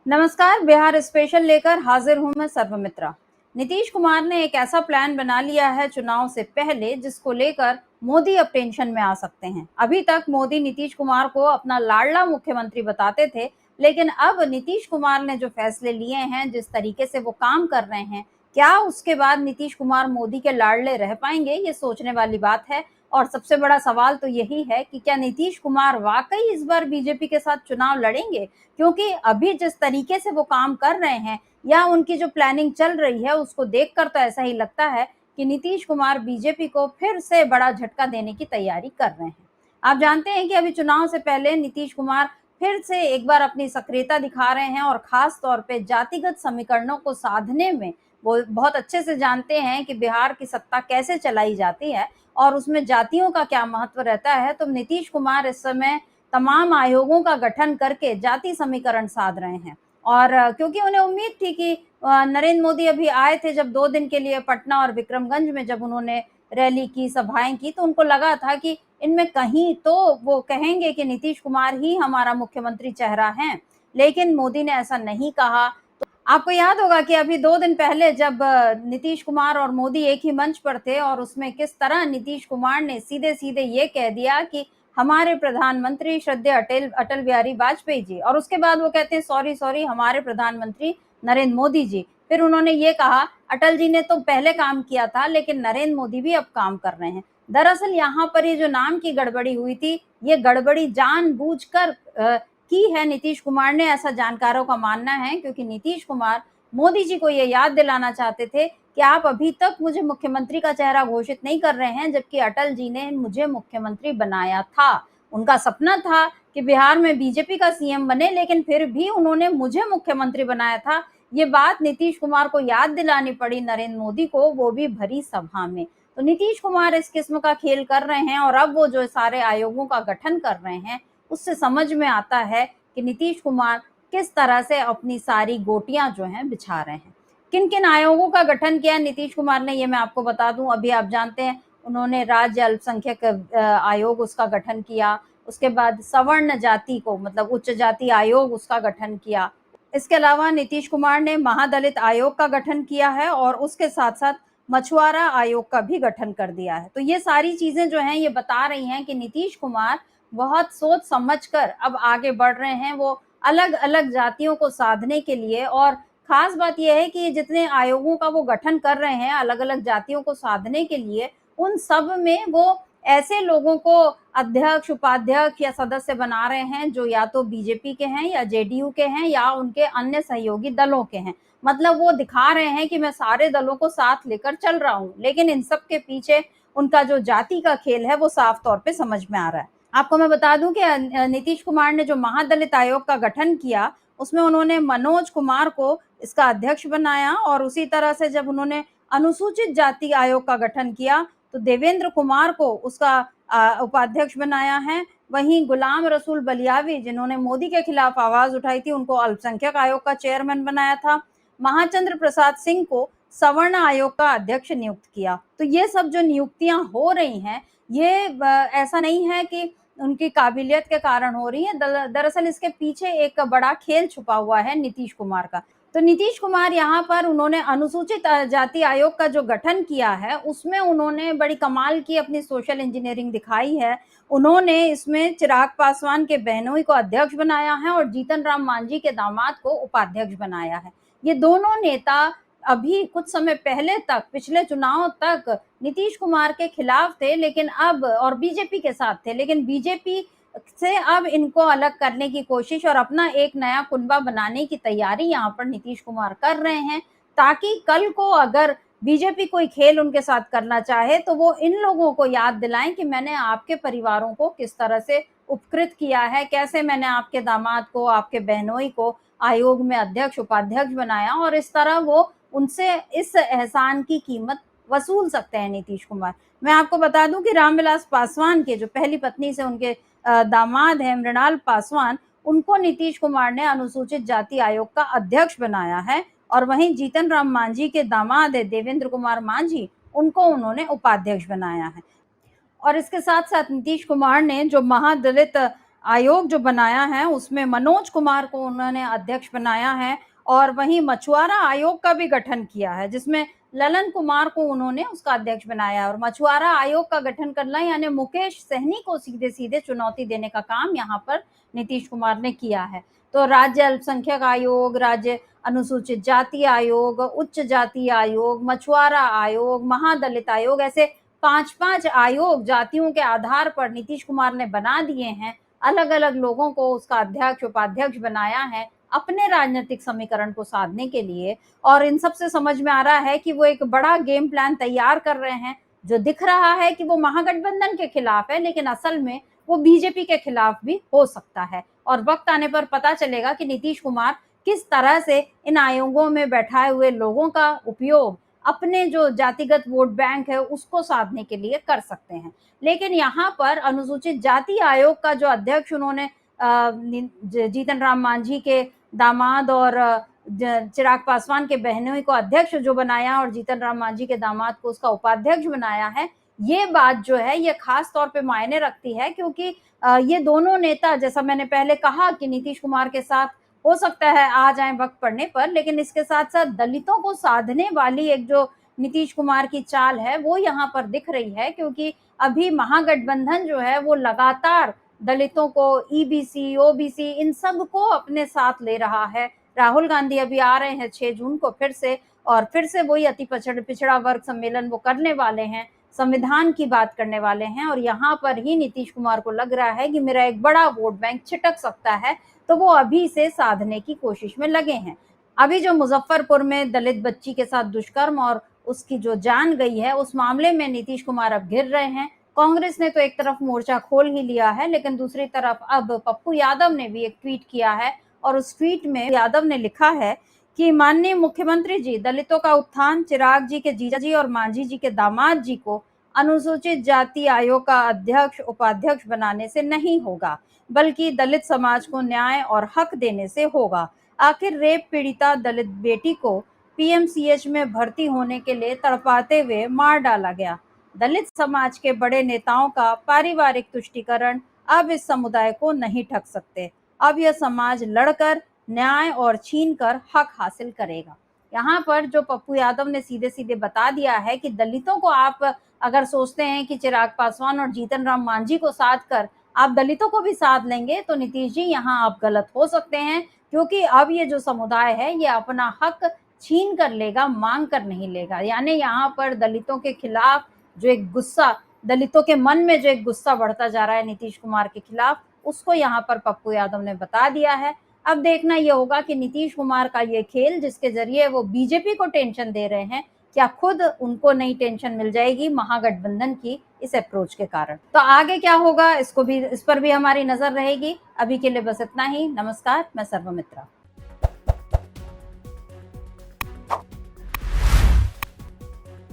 नमस्कार, बिहार स्पेशल लेकर हाजिर हूं मैं सर्वमित्रा। नीतीश कुमार ने एक ऐसा प्लान बना लिया है चुनाव से पहले जिसको लेकर मोदी अब टेंशन में आ सकते हैं। अभी तक मोदी नीतीश कुमार को अपना लाडला मुख्यमंत्री बताते थे, लेकिन अब नीतीश कुमार ने जो फैसले लिए हैं, जिस तरीके से वो काम कर रहे हैं, क्या उसके बाद नीतीश कुमार मोदी के लाडले रह पाएंगे, ये सोचने वाली बात है। और सबसे बड़ा सवाल तो यही है कि क्या नीतीश कुमार वाकई इस बार बीजेपी के साथ चुनाव लड़ेंगे, क्योंकि अभी जिस तरीके से वो काम कर रहे हैं या उनकी जो प्लानिंग चल रही है उसको देखकर तो ऐसा ही लगता है कि नीतीश कुमार बीजेपी को फिर से बड़ा झटका देने की तैयारी कर रहे हैं। आप जानते हैं कि अभी चुनाव से पहले नीतीश कुमार फिर से एक बार अपनी सक्रियता दिखा रहे हैं और खास तौर पे जातिगत समीकरणों को साधने में वो बहुत अच्छे से जानते हैं कि बिहार की सत्ता कैसे चलाई जाती है और उसमें जातियों का क्या महत्व रहता है। तो नीतीश कुमार इस समय तमाम आयोगों का गठन करके जाति समीकरण साध रहे हैं। और क्योंकि उन्हें उम्मीद थी कि नरेंद्र मोदी अभी आए थे जब 2 दिन के लिए पटना और विक्रमगंज में, जब उन्होंने रैली की, सभाएं की, तो उनको लगा था कि इनमें कहीं तो वो कहेंगे कि नीतीश कुमार ही हमारा मुख्यमंत्री चेहरा है, लेकिन मोदी ने ऐसा नहीं कहा। आपको याद होगा कि अभी 2 दिन पहले जब नीतीश कुमार और मोदी एक ही मंच पर थे और उसमें किस तरह नीतीश कुमार ने सीधे-सीधे ये कह दिया कि हमारे प्रधानमंत्री श्रद्धेय अटल बिहारी वाजपेयी जी, और उसके बाद वो कहते हैं सॉरी सॉरी हमारे प्रधानमंत्री नरेंद्र मोदी जी। फिर उन्होंने ये कहा अटल जी ने तो पहले काम किया था लेकिन नरेंद्र मोदी भी अब काम कर रहे हैं। दरअसल यहाँ पर ये जो नाम की गड़बड़ी हुई थी, ये गड़बड़ी जानबूझकर की है नीतीश कुमार ने, ऐसा जानकारों का मानना है, क्योंकि नीतीश कुमार मोदी जी को ये याद दिलाना चाहते थे कि आप अभी तक मुझे मुख्यमंत्री का चेहरा घोषित नहीं कर रहे हैं, जबकि अटल जी ने मुझे मुख्यमंत्री बनाया था। उनका सपना था कि बिहार में बीजेपी का सीएम बने, लेकिन फिर भी उन्होंने मुझे मुख्यमंत्री बनाया था। ये बात नीतीश कुमार को याद दिलानी पड़ी नरेंद्र मोदी को, वो भी भरी सभा में। तो नीतीश कुमार इस किस्म का खेल कर रहे हैं और अब वो जो सारे आयोगों का गठन कर रहे हैं, उससे समझ में आता है कि नीतीश कुमार किस तरह से अपनी सारी गोटियां जो हैं बिछा रहे हैं। किन किन आयोगों का गठन किया नीतीश कुमार ने, ये मैं आपको बता दूं। अभी आप जानते हैं उन्होंने राज्य अल्पसंख्यक आयोग, उसका गठन किया। उसके बाद सवर्ण जाति को, मतलब उच्च जाति आयोग, उसका गठन किया। इसके अलावा नीतीश कुमार ने महादलित आयोग का गठन किया है और उसके साथ साथ मछुआरा आयोग का भी गठन कर दिया है। तो ये सारी चीजें जो हैं ये बता रही हैं कि नीतीश कुमार बहुत सोच समझकर अब आगे बढ़ रहे हैं, वो अलग अलग जातियों को साधने के लिए। और खास बात यह है कि जितने आयोगों का वो गठन कर रहे हैं अलग अलग जातियों को साधने के लिए, उन सब में वो ऐसे लोगों को अध्यक्ष, उपाध्यक्ष या सदस्य बना रहे हैं जो या तो बीजेपी के हैं या जेडीयू के हैं या उनके अन्य सहयोगी दलों के हैं। मतलब वो दिखा रहे हैं कि मैं सारे दलों को साथ लेकर चल रहा हूं, लेकिन इन सब के पीछे उनका जो जाति का खेल है वो साफ तौर पे समझ में आ रहा है। आपको मैं बता दूं कि नीतीश कुमार ने जो महादलित आयोग का गठन किया, उसमें उन्होंने मनोज कुमार को इसका अध्यक्ष बनाया, और उसी तरह से जब उन्होंने अनुसूचित जाति आयोग का गठन किया तो देवेंद्र कुमार को उसका उपाध्यक्ष बनाया है। वहीं गुलाम रसूल बलियावी, जिन्होंने मोदी के खिलाफ आवाज उठाई थी, उनको अल्पसंख्यक आयोग का चेयरमैन बनाया था। महाचंद्र प्रसाद सिंह को सवर्ण आयोग का अध्यक्ष नियुक्त किया। तो ये सब जो नियुक्तियां हो रही हैं, ये ऐसा नहीं है कि उनकी काबिलियत के कारण हो रही है। दरअसल इसके पीछे एक बड़ा खेल छुपा हुआ है नीतीश कुमार का। तो नीतीश कुमार यहाँ पर उन्होंने अनुसूचित जाति आयोग का जो गठन किया है, उसमें उन्होंने बड़ी कमाल की अपनी सोशल इंजीनियरिंग दिखाई है। उन्होंने इसमें चिराग पासवान के बहनोई को अध्यक्ष बनाया है और जीतन राम मांझी के दामाद को उपाध्यक्ष बनाया है। ये दोनों नेता अभी कुछ समय पहले तक, पिछले चुनाव तक नीतीश कुमार के खिलाफ थे, लेकिन अब, और बीजेपी के साथ थे, लेकिन बीजेपी से अब इनको अलग करने की कोशिश और अपना एक नया कुनबा बनाने की तैयारी यहाँ पर नीतीश कुमार कर रहे हैं, ताकि कल को अगर बीजेपी कोई खेल उनके साथ करना चाहे तो वो इन लोगों को याद दिलाएं कि मैंने आपके परिवारों को किस तरह से उपकृत किया है, कैसे मैंने आपके दामाद को, आपके बहनोई को आयोग में अध्यक्ष, उपाध्यक्ष बनाया, और इस तरह वो उनसे इस एहसान की कीमत वसूल सकते हैं नीतीश कुमार। मैं आपको बता दूं कि रामविलास पासवान के जो पहली पत्नी से उनके दामाद हैं, मृणाल पासवान, उनको नीतीश कुमार ने अनुसूचित जाति आयोग का अध्यक्ष बनाया है, और वहीं जीतन राम मांझी के दामाद है देवेंद्र कुमार मांझी, उनको उन्होंने उपाध्यक्ष बनाया है। और इसके साथ साथ नीतीश कुमार ने जो महादलित आयोग जो बनाया है उसमें मनोज कुमार को उन्होंने अध्यक्ष बनाया है और वहीं मछुआरा आयोग का भी गठन किया है जिसमें ललन कुमार को उन्होंने उसका अध्यक्ष बनाया। और मछुआरा आयोग का गठन करना यानी मुकेश सहनी को सीधे सीधे चुनौती देने का काम यहाँ पर नीतीश कुमार ने किया है। तो राज्य अल्पसंख्यक आयोग, राज्य अनुसूचित जाति आयोग, उच्च जाति आयोग, मछुआरा आयोग, महादलित आयोग, ऐसे 5-5 आयोग जातियों के आधार पर नीतीश कुमार ने बना दिए हैं। अलग अलग लोगों को उसका अध्यक्ष उपाध्यक्ष बनाया है अपने राजनीतिक समीकरण को साधने के लिए। और इन सब से समझ में आ रहा है कि वो एक बड़ा गेम प्लान तैयार कर रहे हैं जो दिख रहा है कि वो महागठबंधन के खिलाफ है, लेकिन असल में वो बीजेपी के खिलाफ भी हो सकता है। और वक्त आने पर पता चलेगा कि नीतीश कुमार किस तरह से इन आयोगों में बैठाए हुए लोगों का उपयोग अपने जो जातिगत वोट बैंक है उसको साधने के लिए कर सकते हैं। लेकिन यहाँ पर अनुसूचित जाति आयोग का जो अध्यक्ष उन्होंने जीतन राम मांझी के दामाद और चिराग पासवान के बहनोई को अध्यक्ष जो बनाया और जीतन राम मांझी के दामाद को उसका उपाध्यक्ष बनाया है, ये बात जो है ये खास तौर पे मायने रखती है क्योंकि ये दोनों नेता, जैसा मैंने पहले कहा कि नीतीश कुमार के साथ हो सकता है आ जाए वक्त पड़ने पर, लेकिन इसके साथ साथ दलितों को साधने वाली एक जो नीतीश कुमार की चाल है वो यहाँ पर दिख रही है। क्योंकि अभी महागठबंधन जो है वो लगातार दलितों को, ईबीसी, ओबीसी, इन सब को अपने साथ ले रहा है। राहुल गांधी अभी आ रहे हैं 6 जून को फिर से, और फिर से वही अति पिछड़ा वर्ग सम्मेलन वो करने वाले हैं, संविधान की बात करने वाले हैं। और यहाँ पर ही नीतीश कुमार को लग रहा है कि मेरा एक बड़ा वोट बैंक छिटक सकता है, तो वो अभी से साधने की कोशिश में लगे हैं। अभी जो मुजफ्फरपुर में दलित बच्ची के साथ दुष्कर्म और उसकी जो जान गई है, उस मामले में नीतीश कुमार अब घिर रहे हैं। कांग्रेस ने तो एक तरफ मोर्चा खोल ही लिया है, लेकिन दूसरी तरफ अब पप्पू यादव ने भी एक ट्वीट किया है और उस ट्वीट में यादव ने लिखा है कि माननीय मुख्यमंत्री जी, दलितों का उत्थान चिराग जी के जीजा जी और मांझी जी के दामाद जी को अनुसूचित जाति आयोग का अध्यक्ष उपाध्यक्ष बनाने से नहीं होगा, बल्कि दलित समाज को न्याय और हक देने से होगा। आखिर रेप पीड़िता दलित बेटी को पीएमसीएच में भर्ती होने के लिए तड़पाते हुए मार डाला गया। दलित समाज के बड़े नेताओं का पारिवारिक तुष्टीकरण अब इस समुदाय को नहीं ठग सकते। अब यह समाज लड़कर न्याय और छीन कर हक हासिल करेगा। यहाँ पर जो पप्पू यादव ने सीधे सीधे बता दिया है कि दलितों को आप अगर सोचते हैं कि चिराग पासवान और जीतन राम मांझी को साथ कर आप दलितों को भी साथ लेंगे, तो नीतीश जी यहाँ आप गलत हो सकते हैं। क्योंकि अब ये जो समुदाय है ये अपना हक छीन कर लेगा, मांग कर नहीं लेगा। यानी यहाँ पर दलितों के खिलाफ जो एक गुस्सा, दलितों के मन में जो एक गुस्सा बढ़ता जा रहा है नीतीश कुमार के खिलाफ, उसको यहाँ पर पप्पू यादव ने बता दिया है। अब देखना ये होगा कि नीतीश कुमार का ये खेल जिसके जरिए वो बीजेपी को टेंशन दे रहे हैं, क्या खुद उनको नई टेंशन मिल जाएगी महागठबंधन की इस अप्रोच के कारण। तो आगे क्या होगा इस पर भी हमारी नजर रहेगी। अभी के लिए बस इतना ही। नमस्कार, मैं सर्वमित्रा।